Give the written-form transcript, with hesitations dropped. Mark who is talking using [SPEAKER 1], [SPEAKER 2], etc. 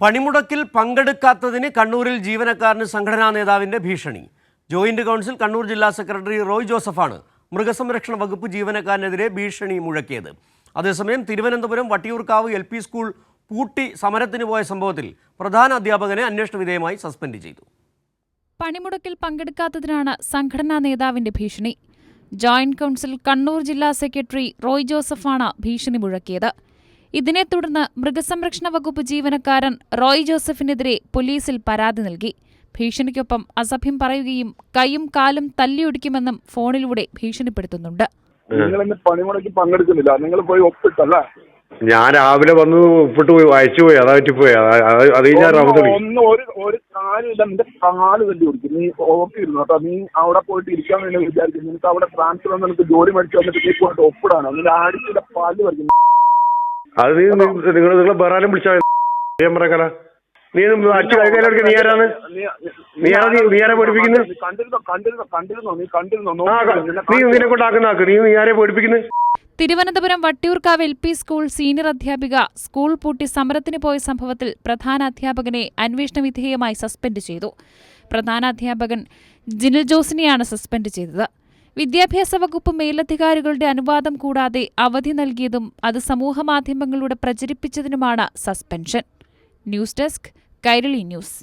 [SPEAKER 1] പണിമുടക്കിൽ പങ്കെടുക്കാത്തതിന് കണ്ണൂരിൽ ജീവനക്കാരന് സംഘടനാ നേതാവിന്റെ ഭീഷണി. ജോയിന്റ് കൗൺസിൽ കണ്ണൂർ ജില്ലാ സെക്രട്ടറി റോയ് ജോസഫാണ് മൃഗസംരക്ഷണ വകുപ്പ് ജീവനക്കാരനെതിരെ ഭീഷണി മുഴക്കിയത്. അതേസമയം തിരുവനന്തപുരം വട്ടിയൂർക്കാവ് LP സ്കൂൾ പൂട്ടി സമരത്തിന് പോയ സംഭവത്തിൽ പ്രധാന അധ്യാപകനെ അന്വേഷണ വിധേയമായി സസ്പെൻഡ് ചെയ്തു.
[SPEAKER 2] പണിമുടക്കിൽ പങ്കെടുക്കാത്തതിനാണ് സംഘടനാ നേതാവിന്റെ ഭീഷണി. ജോയിന്റ് കൗൺസിൽ കണ്ണൂർ ജില്ലാ സെക്രട്ടറി റോയ് ജോസഫാണ് ഭീഷണി മുഴക്കിയത്. ഇതിനെ തുടർന്ന് മൃഗസംരക്ഷണ വകുപ്പ് ജീവനക്കാരൻ റോയ് ജോസഫിനെതിരെ പോലീസിൽ പരാതി നൽകി. ഭീഷണിക്കൊപ്പം അസഭ്യം പറയുകയും കൈയും കാലും തല്ലിയൊടിക്കുമെന്നും ഫോണിലൂടെ ഭീഷണിപ്പെടുത്തുന്നുണ്ട്.
[SPEAKER 3] പണിമുടക്കി പങ്കെടുക്കുന്നില്ല, നിങ്ങൾ പോയി ഒപ്പിട്ടല്ല.
[SPEAKER 4] ഞാൻ രാവിലെ വന്ന് ഒപ്പിട്ട് പോയി അയച്ചു പോയി, അതായിട്ട് പോയി.
[SPEAKER 3] ഒന്നും ഒരു കാര്യമില്ല, നിന്റെ കാല് തല്ലി കൊടുക്കും. നീ ഓർത്തിരുന്നു കേട്ടോ. നീ അവിടെ പോയിട്ട് ഇരിക്കാൻ വേണ്ടി വിചാരിക്കും. നിനക്ക് അവിടെ ട്രാൻസ്ഫർ നിനക്ക് ജോലി മേടിച്ചു വന്നിട്ട് നീ പോയിട്ട് ഒപ്പിടാണ്. നിന്റെ ആഴ്ചയുടെ പാല് പറിക്കും.
[SPEAKER 4] അത് നിങ്ങൾ ബറാലും വിളിച്ചാൽ നീ അടിച്ചു കൈകാലെടുക്ക. നീ ആരാണ്? നീ ആരെ പഠിപ്പിക്കുന്നത്? നീ നിന്നെ കൊണ്ടാക്കുന്നാക്ക്. നീ ആരെ പഠിപ്പിക്കുന്നത്?
[SPEAKER 2] Thiruvananthapuram Vattiyoorkavu LP school senior അധ്യാപിക സ്കൂൾ പൂട്ടി സമരത്തിന് പോയ സംഭവത്തിൽ പ്രധാന അധ്യാപകനെ അന്വേഷണ വിധേയമായി സസ്പെൻഡ് ചെയ്തു. പ്രധാന അധ്യാപകൻ ജിനിൽ ജോസിനെയാണ് സസ്പെൻഡ് ചെയ്തത്. വിദ്യാഭ്യാസ വകുപ്പ് മേലധികാരികളുടെ അനുവാദം കൂടാതെ അവധി നൽകിയതും അത് സമൂഹമാധ്യമങ്ങളിലൂടെ പ്രചരിപ്പിച്ചതിനുമാണ് suspension. News desk, Kairali news.